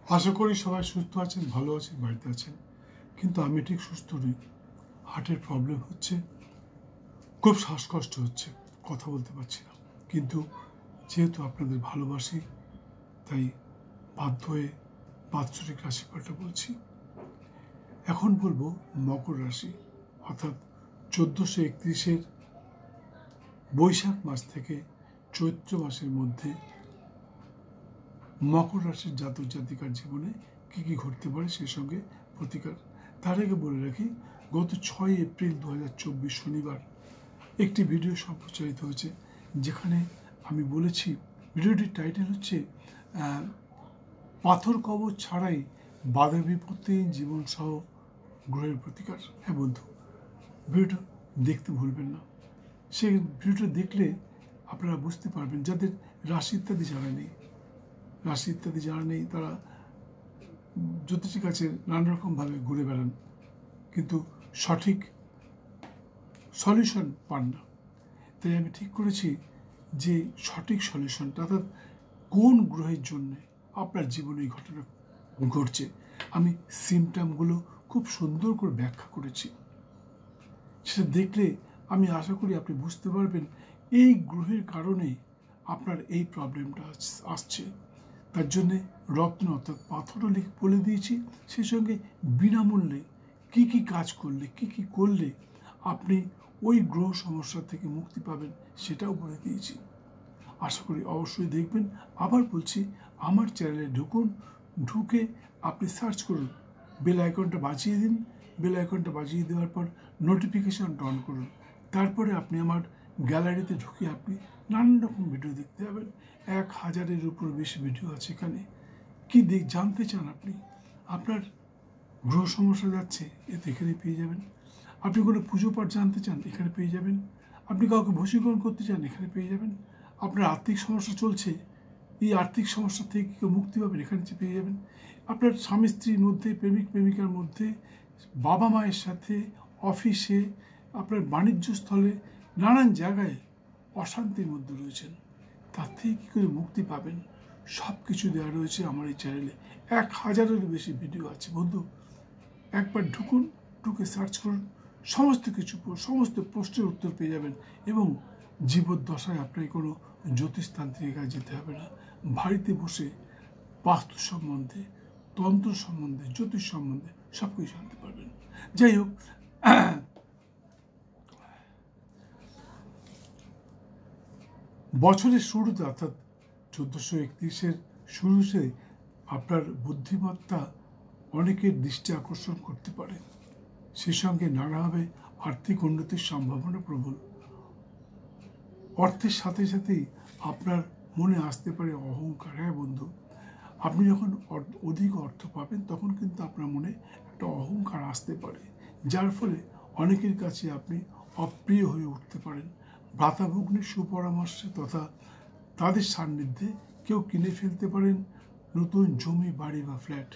আশা করি সবাই সুস্থ আছেন, ভালো আছেন, বাড়িতে আছেন। কিন্তু আমি ঠিক সুস্থ নই। হার্টের প্রবলেম হচ্ছে, খুব শ্বাসকষ্ট হচ্ছে, কথা বলতে পারছি না। কিন্তু যেহেতু আপনাদের ভালোবাসি, তাই বাধ্য হয়ে বাৎসরিক রাশিফলটা বলছি। এখন বলবো মকর রাশি, অর্থাৎ 1431-এর বৈশাখ মাস থেকে চৈত্র মাসের মধ্যে মকর রাশির জাতক জাতিকার জীবনে কী কী ঘটতে পারে সেই সঙ্গে প্রতিকার। তার আগে বলে রাখি, গত 6 এপ্রিল 2024 শনিবার একটি ভিডিও সম্প্রচারিত হয়েছে, যেখানে আমি বলেছি, ভিডিওটির টাইটেল হচ্ছে পাথর কবচ ছাড়াই বাধা বিপত্তিহীন জীবন সহ গ্রহের প্রতিকার। হ্যাঁ বন্ধু, ভিডিওটা দেখতে ভুলবেন না। সেই ভিডিওটা দেখলে আপনারা বুঝতে পারবেন, যাদের রাশি ইত্যাদি জানা নেই, তারা জ্যোতিষীর কাছে নানা রকমভাবে ঘুরে বেড়ান, কিন্তু সঠিক সলিউশন পান না। তাই আমি ঠিক করেছি যে সঠিক সলিউশনটা, অর্থাৎ কোন গ্রহের জন্যে আপনার জীবনে এই ঘটনা ঘটছে, আমি সিমটমগুলো খুব সুন্দর করে ব্যাখ্যা করেছি। সেটা দেখলে আমি আশা করি আপনি বুঝতে পারবেন এই গ্রহের কারণে আপনার এই প্রবলেমটা আসছে। তার জন্যে রত্ন অর্থাৎ পাথরও বলে দিয়েছি, সেই সঙ্গে বিনামূল্যে কী কী কাজ করলে, কী কী করলে আপনি ওই গ্রহ সমস্যা থেকে মুক্তি পাবেন সেটাও বলে দিয়েছি। আশা করি অবশ্যই দেখবেন। আবার বলছি, আমার চ্যানেলে ঢুকে আপনি সার্চ করুন, বেল আইকনটা বাজিয়ে দিন। বেল আইকনটা বাজিয়ে দেওয়ার পর নোটিফিকেশনটা অন করুন। তারপরে আপনি আমার গ্যালারিতে ঢুকে আপনি নানান রকম ভিডিও দেখতে পাবেন। 1000-এর উপর বেশি ভিডিও আছে এখানে। কি জানতে চান আপনি, আপনার গ্রহ সমস্যা যাচ্ছে, এতে এখানে পেয়ে যাবেন। আপনি কোনো পুজো পাঠ জানতে চান, এখানে পেয়ে যাবেন। আপনি কাউকে বশীকরণ করতে চান, এখানে পেয়ে যাবেন। আপনার আর্থিক সমস্যা চলছে, এই আর্থিক সমস্যা থেকে কেউ মুক্তি পাবেন, এখানে পেয়ে যাবেন। আপনার স্বামী স্ত্রীর মধ্যে, প্রেমিক প্রেমিকার মধ্যে, বাবা মায়ের সাথে, অফিসে, আপনার বাণিজ্য স্থলে, নানান জায়গায় অশান্তির মধ্যে রয়েছেন, তার থেকে কী করে মুক্তি পাবেন, সব কিছু দেওয়া রয়েছে আমার এই চ্যানেলে। 1000-এরও বেশি ভিডিও আছে বন্ধু। একবার ঢুকে সার্চ করুন, সমস্ত কিছু, সমস্ত প্রশ্নের উত্তর পেয়ে যাবেন। এবং জীবদ্দশায় আপনাকে কোনো জ্যোতিষতান্ত্রিকের কাছে যেতে হবে না। বাড়িতে বসে বাস্তু সম্বন্ধে, তন্ত্র সম্বন্ধে, জ্যোতিষ সম্বন্ধে সব কিছু জানতে পারবেন। যাই হোক, বছরের শুরুতে অর্থাৎ 1431-এর শুরুতে আপনার বুদ্ধিমত্তা অনেকের দৃষ্টি আকর্ষণ করতে পারে। সেই সঙ্গে নানাভাবে আর্থিক উন্নতির সম্ভাবনা প্রবল। অর্থের সাথে সাথেই আপনার মনে আসতে পারে অহংকার। হ্যাঁ বন্ধু, আপনি যখন অধিক অর্থ পাবেন তখন কিন্তু আপনার মনে একটা অহংকার আসতে পারে, যার ফলে অনেকের কাছে আপনি অপ্রিয় হয়ে উঠতে পারেন। ভ্রাতাভগ্নির সুপরামর্শে তথা তাদের সান্নিধ্যে কেউ কিনে ফেলতে পারেন নতুন জমি, বাড়ি বা ফ্ল্যাট।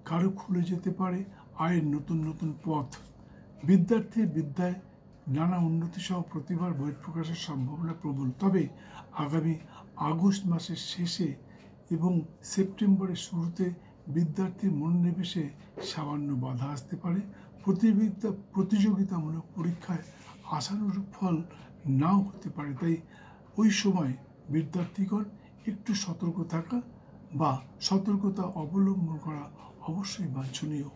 কারো খুলে যেতে পারে আয়ের নতুন নতুন পথ। বিদ্যার্থীর বিদ্যায় নানা উন্নতি সহ প্রতিভার বহিঃপ্রকাশের সম্ভাবনা প্রবল। তবে আগামী আগস্ট মাসের শেষে এবং সেপ্টেম্বরের শুরুতে বিদ্যার্থীর মনোনিবেশে সামান্য বাধা আসতে পারে। প্রতিযোগিতামূলক পরীক্ষায় আশানুরূপ ফল নাও হতে পারে। তাই ওই সময় বিদ্যার্থীগণ একটু সতর্ক থাকা বা সতর্কতা অবলম্বন করা অবশ্যই বাঞ্ছনীয়।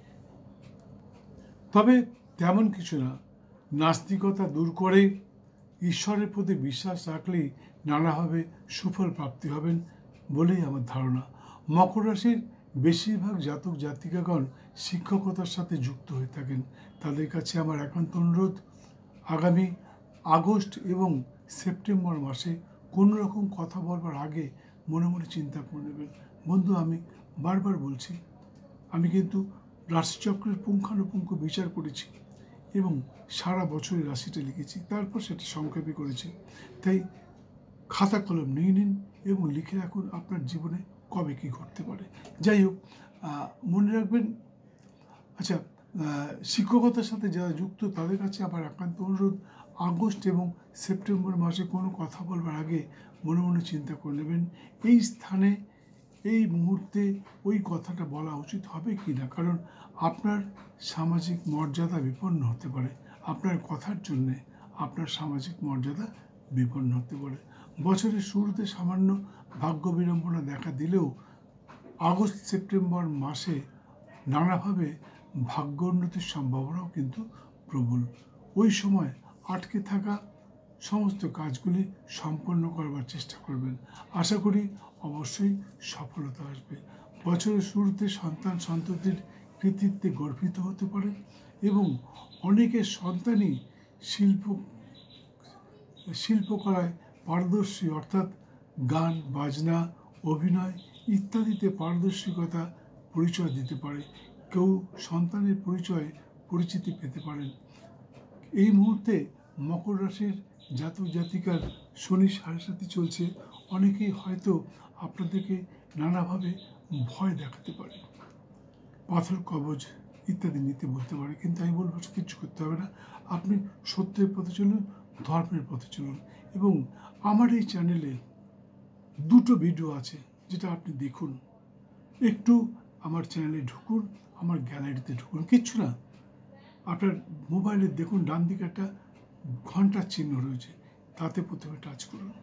তবে তেমন কিছু না, নাস্তিকতা দূর করে ঈশ্বরের প্রতি বিশ্বাস রাখলেই নানাভাবে সুফল প্রাপ্তি হবেন বলেই আমার ধারণা। মকর রাশির বেশিরভাগ জাতক জাতিকাগণ শিক্ষকতার সাথে যুক্ত হয়ে থাকেন। তাদের কাছে আমার একান্ত অনুরোধ, আগামী আগস্ট এবং সেপ্টেম্বর মাসে কোনো রকম কথা বলবার আগে মনে মনে চিন্তা করে নেবেন। বন্ধু, আমি বারবার বলছি, আমি কিন্তু রাশিচক্রের পুঙ্খানুপুঙ্খ বিচার করেছি এবং সারা বছরের রাশিটা লিখেছি, তারপর সেটা সংক্ষেপে করেছি। তাই খাতা কলম নিয়ে নিন এবং লিখে রাখুন আপনার জীবনে কবে কী ঘটতে পারে। যাই হোক, মনে রাখবেন, আচ্ছা, শিক্ষকতার সাথে যারা যুক্ত তাদের কাছে আমার একান্ত অনুরোধ, আগস্ট এবং সেপ্টেম্বর মাসে কোনো কথা বলবার আগে মনে মনে চিন্তা করে নেবেন, এই স্থানে এই মুহূর্তে ওই কথাটা বলা উচিত হবে কি না, কারণ আপনার সামাজিক মর্যাদা বিপন্ন হতে পারে। আপনার কথার জন্যে আপনার সামাজিক মর্যাদা বিপন্ন হতে পারে। বছরের শুরুতে সামান্য ভাগ্য বিড়ম্বনা দেখা দিলেও আগস্ট সেপ্টেম্বর মাসে নানাভাবে ভাগ্য উন্নতির সম্ভাবনাও কিন্তু প্রবল। ওই সময় আটকে থাকা সমস্ত কাজগুলি সম্পন্ন করবার চেষ্টা করবেন। আশা করি অবশ্যই সফলতা আসবে। বছরের শুরুতে সন্তান সন্ততির কৃতিত্বে গর্বিত হতে পারে এবং অনেকের সন্তানই শিল্পকলায় পারদর্শী, অর্থাৎ গান বাজনা অভিনয় ইত্যাদিতে পারদর্শিকতা পরিচয় দিতে পারে। কেউ সন্তানের পরিচিতি পেতে পারেন। এই মুহূর্তে মকর রাশির জাতক জাতিকার শনি সাড়ে সাথে চলছে। অনেকেই হয়তো আপনাদেরকে নানাভাবে ভয় দেখাতে পারে, পাথর কবজ ইত্যাদি নিতে বলতে পারে, কিন্তু আমি বলবো কিচ্ছু করতে হবে না। আপনি সত্যের পথে চলুন, ধর্মের পথে চলুন। এবং আমার এই চ্যানেলে দুটো ভিডিও আছে, যেটা আপনি দেখুন। একটু আমার চ্যানেলে ঢুকুন, আমার গ্যালারিতে ঢুকুন, কিচ্ছু না, আপনার মোবাইলে দেখুন ডান দিকে একটা ঘন্টার চিহ্ন রয়েছে, তাতে প্রথমে টাচ করুন,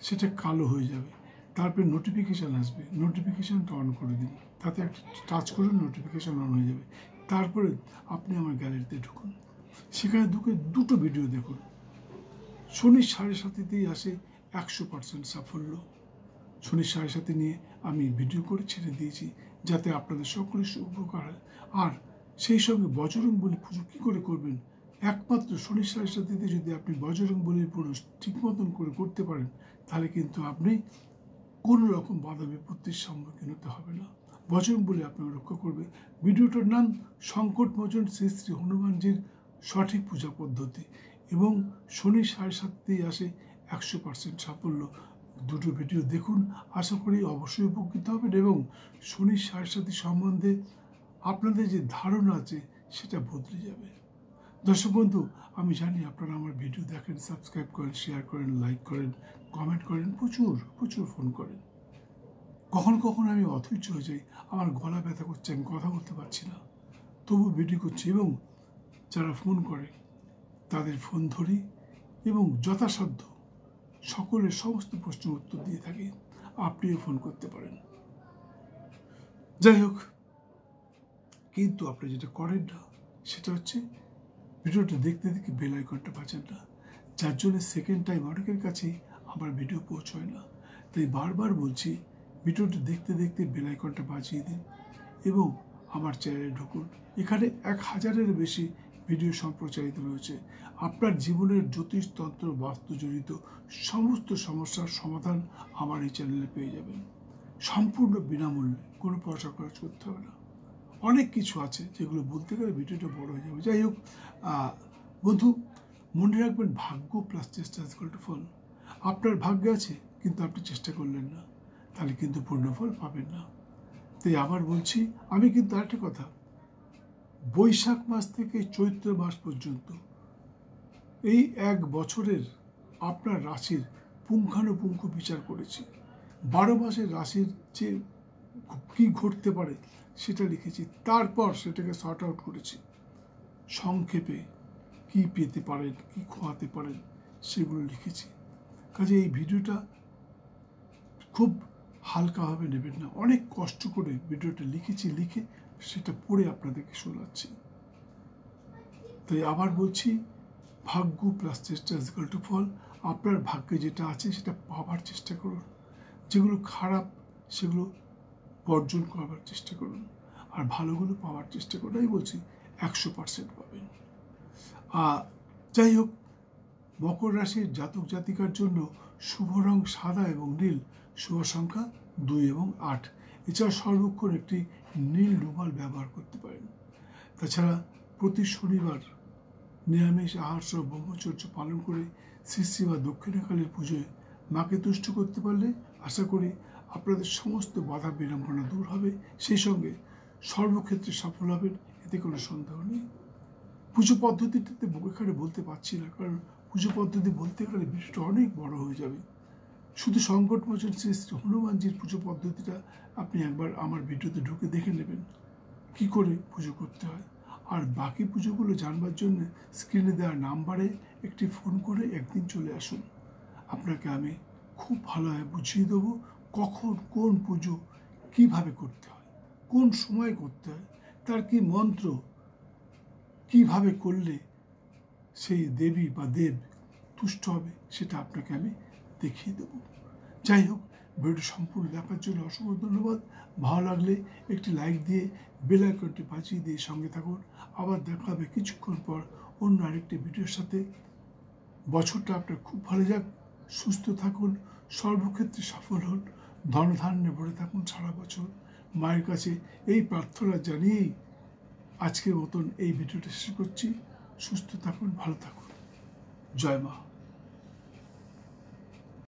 সেটা কালো হয়ে যাবে। তারপরে নোটিফিকেশান আসবে, নোটিফিকেশানটা অন করে দিন, তাতে একটা টাচ করুন, নোটিফিকেশান অন হয়ে যাবে। তারপরে আপনি আমার গ্যালারিতে ঢুকুন, সেখানে ঢুকে দুটো ভিডিও দেখুন। শনি সাড়ে সাথেতেই আসে 100% সাফল্য। শনি সাড়ে সাথে নিয়ে আমি ভিডিও করে ছেড়ে দিয়েছি, যাতে আপনাদের সকলের উপকার হয়। আর সেই সঙ্গে বজরংবলী পুজো কী করে করবেন, একমাত্র শনি সাড়ে সাথেতে যদি আপনি বজরংবলীর পুজো ঠিক মতন করে করতে পারেন, তাহলে কিন্তু আপনি কোনো রকম বাধা বিপত্তির সম্মুখীন হতে হবে না। বজরংবলী আপনাকে রক্ষা করবে। ভিডিওটার নাম সংকটমোচন শ্রী শ্রী হনুমানজির সঠিক পূজা পদ্ধতি, এবং শনি সাড়ে সাততেই আসে 100% সাফল্য। দুটো ভিডিও দেখুন, আশা করি অবশ্যই উপকৃত হবেন এবং শনি সাড়ে সাথী সম্বন্ধে আপনাদের যে ধারণা আছে সেটা বদলে যাবে। দর্শক বন্ধু, আমি জানি আপনারা আমার ভিডিও দেখেন, সাবস্ক্রাইব করেন, শেয়ার করেন, লাইক করেন, কমেন্ট করেন, প্রচুর ফোন করেন। কখনো কখনো আমি অধৈর্য হয়ে যাই, আমার গলা ব্যথা করছে, আমি কথা বলতে পারছি না, তবু ভিডিও করছি। এবং যারা ফোন করে তাদের ফোন ধরি এবং যথাসাধ্য সকলের সমস্ত প্রশ্নের উত্তর দিয়ে থাকি। আপনিও ফোন করতে পারেন। যাই হোক, কিন্তু আপনি যেটা করেন না সেটা হচ্ছে ভিডিওটা দেখতে দেখতে বেল আইকনটা বাজান না, যার জন্য সেকেন্ড টাইম অনেকের কাছে আমার ভিডিও পৌঁছয় না। তাই বারবার বলছি, ভিডিওটা দেখতে দেখতে বেল আইকনটা বাজিয়ে দিন এবং আমার চ্যানেলে ঢুকুন। এখানে 1000-এর বেশি ভিডিও সম্প্রচারিত রয়েছে। আপনার জীবনের জ্যোতিষতন্ত্র বাস্তু জড়িত সমস্ত সমস্যার সমাধান আমার এই চ্যানেলে পেয়ে যাবেন, সম্পূর্ণ বিনামূল্যে, কোনো পয়সা খরচ করতে হবে না। অনেক কিছু আছে যেগুলো বলতে গেলে ভিডিওটা বড় হয়ে যাবে। যাই হোক বন্ধু, মনে রাখবেন, ভাগ্য প্লাস চেষ্টা ইজ ইকুয়াল টু ফল। আপনার ভাগ্যে আছে কিন্তু আপনি চেষ্টা করলেন না, তাহলে কিন্তু পূর্ণ ফল পাবেন না। তাই আবার বলছি, আমি কিন্তু আরেকটা কথা, বৈশাখ মাস থেকে চৈত্র মাস পর্যন্ত এই 1 বছরের আপনার রাশির পুঙ্খানুপুঙ্খ বিচার করেছি। 12 মাসের রাশির যে কী ঘটতে পারে সেটা লিখেছি, তারপর সেটাকে সর্ট আউট করেছি সংক্ষেপে, কি পেতে পারেন, কি খোয়াতে পারেন সেগুলো লিখেছি। কাজে এই ভিডিওটা খুব হালকাভাবে নেবেন না, অনেক কষ্ট করে ভিডিওটা লিখেছি, লিখে সেটা পড়ে আপনাদেরকে শোনাচ্ছি। তাই আবার বলছি, ভাগ্য প্লাস চেষ্টা ইজ ইকুয়াল টু ফল। আপনার ভাগ্যে যেটা আছে সেটা পাওয়ার চেষ্টা করুন, যেগুলো খারাপ সেগুলো বর্জন করবার চেষ্টা করুন, আর ভালোগুলো পাওয়ার চেষ্টা করুন। আমি বলছি 100% পাবেন। যাই হোক, মকর রাশির জাতক জাতিকার জন্য শুভ রং সাদা এবং নীল, শুভ সংখ্যা 2 এবং 8। এছাড়া সর্বক্ষণ একটি নীল রুমাল ব্যবহার করতে পারেন। তাছাড়া প্রতি শনিবার নিরামিষ আহার সহ ব্রহ্মচর্য পালন করে শ্রী শ্রী বা দক্ষিণাকালীর পুজোয় মাকে তুষ্ট করতে পারলে আশা করি আপনাদের সমস্ত বাধা বিড়ম্বনা দূর হবে, সেই সঙ্গে সর্বক্ষেত্রে সফল হবেন, এতে কোনো সন্দেহ নেই। পুজো পদ্ধতিটাতে এখানে বলতে পারছি না, কারণ পুজো পদ্ধতি বলতে গেলে বিষয়টা অনেক বড় হয়ে যাবে। শুধু সংকটমোচন শ্রী শ্রী হনুমানজির পুজো পদ্ধতিটা আপনি একবার আমার ভিডিওতে ঢুকে দেখে নেবেন কি করে পুজো করতে হয়। আর বাকি পুজোগুলো জানবার জন্য স্ক্রিনে দেওয়া নাম্বারে একটি ফোন করে একদিন চলে আসুন। আপনাকে আমি খুব ভালোভাবে বুঝিয়ে দেবো কখন কোন পুজো কিভাবে করতে হয়, কোন সময় করতে হয়, তার কি মন্ত্র, কিভাবে করলে সেই দেবী বা দেব তুষ্ট হবে সেটা আপনাকে আমি দেখিয়ে দেব। যাই হোক, ভিডিওটি সম্পূর্ণ দেখার জন্য অসংখ্য ধন্যবাদ। ভালো লাগলে একটি লাইক দিয়ে বেল আইকনটি বাজিয়ে দিয়ে সঙ্গে থাকুন। আবার দেখা হবে কিছুক্ষণ পর অন্য আরেকটি ভিডিওর সাথে। বছরটা আপনার খুব ভালো যাক, সুস্থ থাকুন, সর্বক্ষেত্রে সফল হন, ধনধান্যে ভরে থাকুন সারা বছর। মায়ের কাছে এই প্রার্থনা জানিয়েই আজকের মতন এই ভিডিওটা শেষ করছি। সুস্থ থাকুন, ভালো থাকুন। জয় মা।